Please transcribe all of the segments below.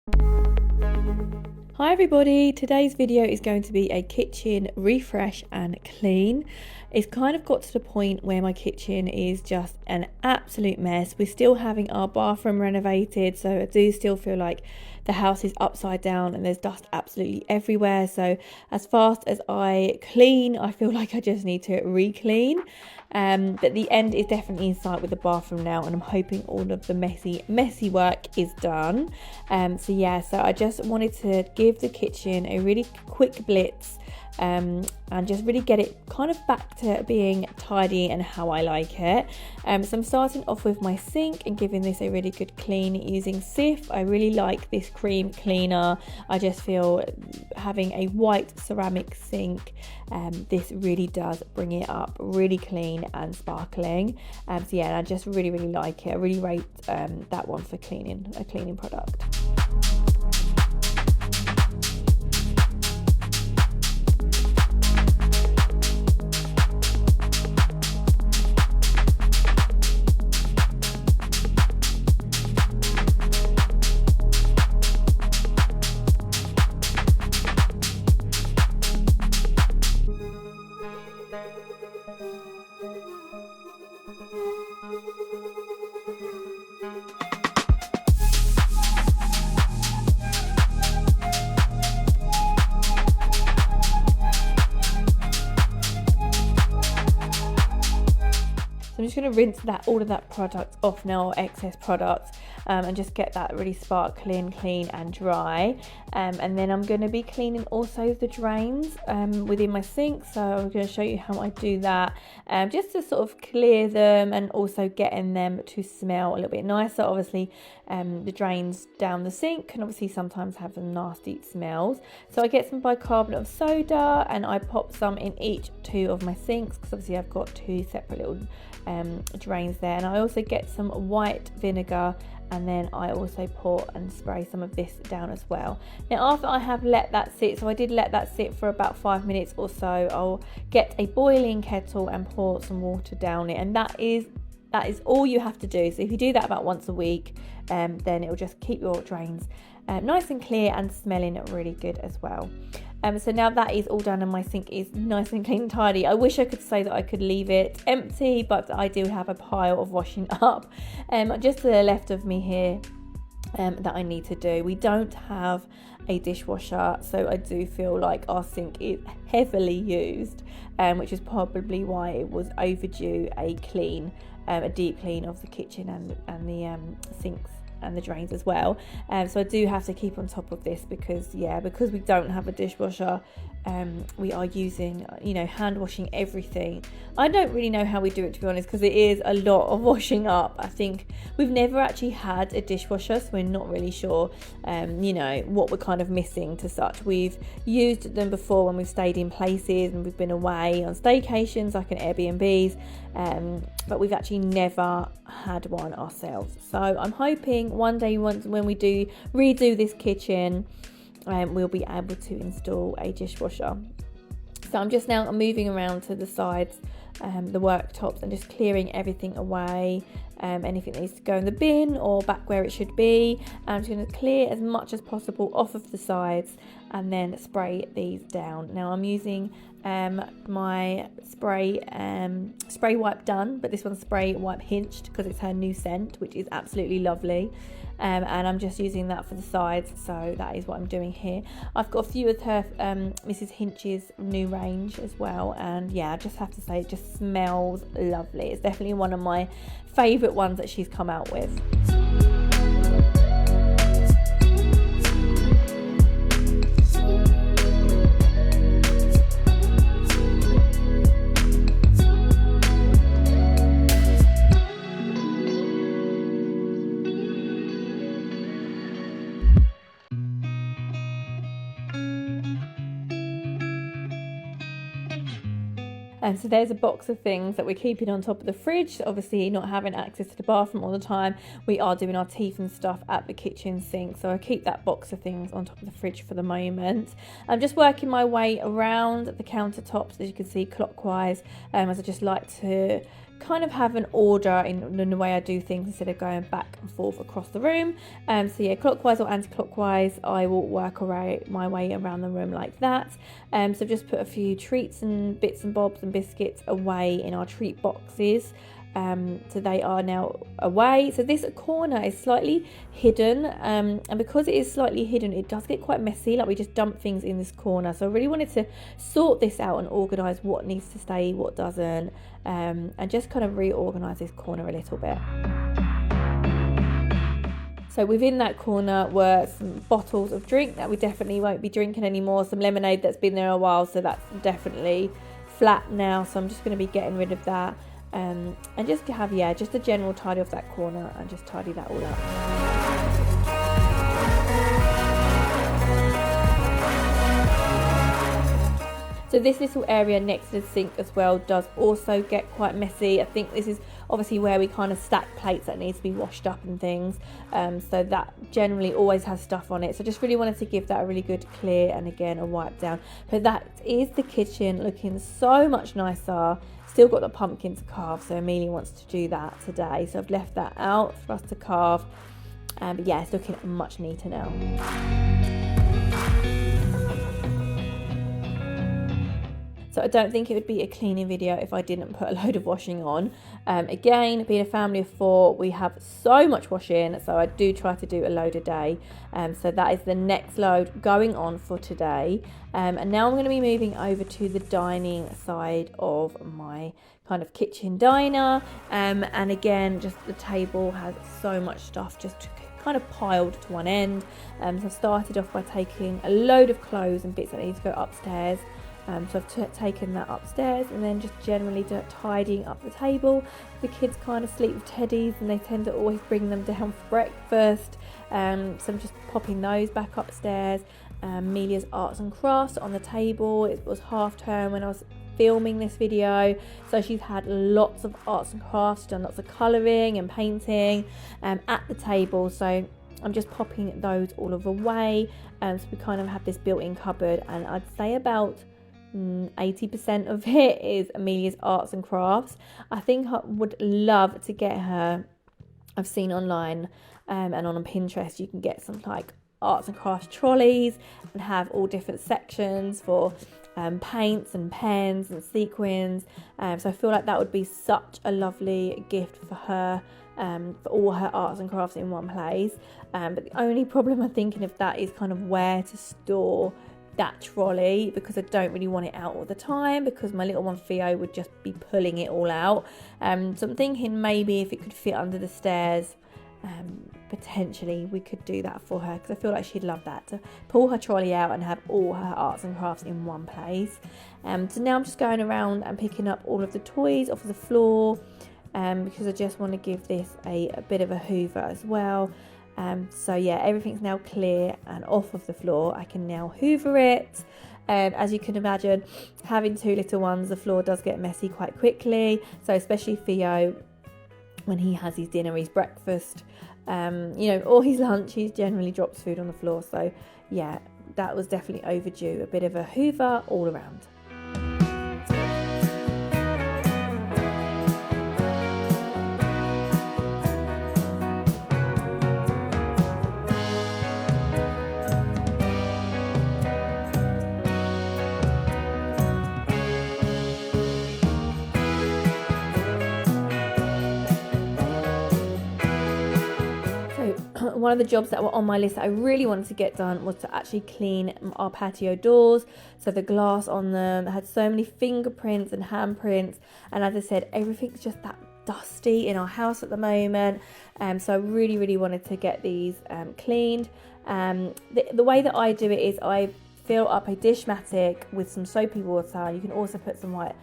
Hi everybody, today's video is going to be a kitchen refresh and clean. It's kind of got to the point where my kitchen is just an absolute mess. We're still having our bathroom renovated, so I do still feel like the house is upside down and there's dust absolutely everywhere. So as fast as I clean, I feel like I just need to re-clean. But the end is definitely in sight with the bathroom now, and I'm hoping all of the messy work is done. So I just wanted to give the kitchen a really quick blitz and just really get it kind of back to being tidy and how I like it. So I'm starting off with my sink and giving this a really good clean using Cif. I really like this cream cleaner. I just feel having a white ceramic sink, this really does bring it up really clean and sparkling. And I just really like it. I really rate that one for cleaning, a cleaning product. I'm just going to rinse all of that product off now, excess product, and just get that really sparkling, clean and dry. And then I'm going to be cleaning also the drains within my sink. So I'm going to show you how I do that, just to sort of clear them and also getting them to smell a little bit nicer. Obviously, the drains down the sink can obviously sometimes have some nasty smells. So I get some bicarbonate of soda and I pop some in each two of my sinks, because obviously I've got two separate little drains there. And I also get some white vinegar, and then I also pour and spray some of this down as well. Now after I have let that sit, so I did let that sit for about 5 minutes or so, I'll get a boiling kettle and pour some water down it, and that is all you have to do. So if you do that about once a week, then it will just keep your drains nice and clear and smelling really good as well. So now that is all done and my sink is nice and clean and tidy. I wish I could say that I could leave it empty, but I do have a pile of washing up just to the left of me here that I need to do. We don't have a dishwasher, so I do feel like our sink is heavily used, which is probably why it was overdue a clean, a deep clean of the kitchen and the sinks and the drains as well. So I do have to keep on top of this because we don't have a dishwasher. We are using, hand washing everything. I don't really know how we do it, to be honest, because it is a lot of washing up. I think we've never actually had a dishwasher, so we're not really sure, what we're kind of missing to such. We've used them before when we've stayed in places and we've been away on staycations, like in Airbnbs, but we've actually never had one ourselves. So I'm hoping one day when we do redo this kitchen, we'll be able to install a dishwasher. So I'm just now moving around to the sides, the worktops, and just clearing everything away. Anything that needs to go in the bin or back where it should be. I'm just going to clear as much as possible off of the sides and then spray these down. Now I'm using my spray wipe done, but this one's spray wipe hinged because it's her new scent, which is absolutely lovely. And I'm just using that for the sides, so that is what I'm doing here. I've got a few of her Mrs. Hinch's new range as well, and I just have to say it just smells lovely. It's definitely one of my favourite ones that she's come out with. So there's a box of things that we're keeping on top of the fridge. Obviously, not having access to the bathroom all the time, we are doing our teeth and stuff at the kitchen sink. So I keep that box of things on top of the fridge for the moment. I'm just working my way around the countertops, as you can see, clockwise, as I just like to kind of have an order in the way I do things instead of going back and forth across the room. So yeah, clockwise or anti-clockwise, I will work my way around the room like that. So I've just put a few treats and bits and bobs and biscuits away in our treat boxes. So they are now away. So this corner is slightly hidden, and because it is slightly hidden, it does get quite messy. Like we just dump things in this corner. So I really wanted to sort this out and organise what needs to stay, what doesn't, and just kind of reorganise this corner a little bit. So within that corner were some bottles of drink that we definitely won't be drinking anymore. Some lemonade that's been there a while, so that's definitely flat now. So I'm just going to be getting rid of that. And just to have, just a general tidy of that corner and just tidy that all up. So this little area next to the sink as well does also get quite messy. I think this is obviously where we kind of stack plates that needs to be washed up and things. So that generally always has stuff on it. So just really wanted to give that a really good clear and again a wipe down. But that is the kitchen looking so much nicer. Still got the pumpkin to carve, so Amelia wants to do that today. So I've left that out for us to carve. But yeah, it's looking much neater now. So I don't think it would be a cleaning video if I didn't put a load of washing on. Again, being a family of 4, we have so much washing, so I do try to do a load a day. So that is the next load going on for today. And now I'm going to be moving over to the dining side of my kind of kitchen diner. And again, just the table has so much stuff just kind of piled to one end. So I started off by taking a load of clothes and bits that need to go upstairs. So I've taken that upstairs and then just generally tidying up the table. The kids kind of sleep with teddies and they tend to always bring them down for breakfast. So I'm just popping those back upstairs. Amelia's arts and crafts on the table. It was half term when I was filming this video, so she's had lots of arts and crafts, done lots of colouring and painting at the table. So I'm just popping those all away. So we kind of have this built-in cupboard, and I'd say about 80% of it is Amelia's arts and crafts. I think I would love to get her, I've seen online and on Pinterest you can get some like arts and crafts trolleys and have all different sections for paints and pens and sequins. So I feel like that would be such a lovely gift for her, for all her arts and crafts in one place. But the only problem I'm thinking of that is kind of where to store that trolley, because I don't really want it out all the time, because my little one Theo would just be pulling it all out. So I'm thinking maybe if it could fit under the stairs, potentially we could do that for her, because I feel like she'd love that, to pull her trolley out and have all her arts and crafts in one place. So now I'm just going around and picking up all of the toys off of the floor, because I just want to give this a bit of a hoover as well. So yeah, everything's now clear and off of the floor. I can now hoover it. As you can imagine, having 2 little ones, the floor does get messy quite quickly. So especially Theo, when he has his dinner, his breakfast, or his lunch, he generally drops food on the floor. So yeah, that was definitely overdue. A bit of a hoover all around. One of the jobs that were on my list that I really wanted to get done was to actually clean our patio doors. So the glass on them had so many fingerprints and handprints, and as I said, everything's just that dusty in our house at the moment. So I really wanted to get these cleaned. The way that I do it is I fill up a dishmatic with some soapy water. You can also put some white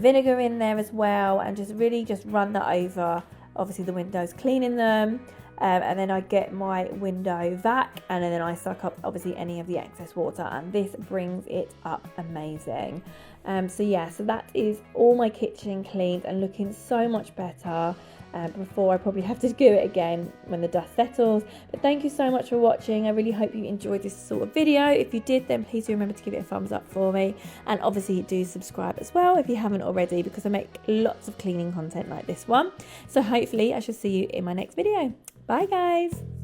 vinegar in there as well, and just run that over obviously the windows, cleaning them. And then I get my window vac, and then I suck up obviously any of the excess water, and this brings it up amazing. So that is all my kitchen cleaned and looking so much better. before I probably have to do it again when the dust settles. But thank you so much for watching. I really hope you enjoyed this sort of video. If you did, then please do remember to give it a thumbs up for me, and obviously do subscribe as well if you haven't already, because I make lots of cleaning content like this one. So hopefully I shall see you in my next video. Bye guys.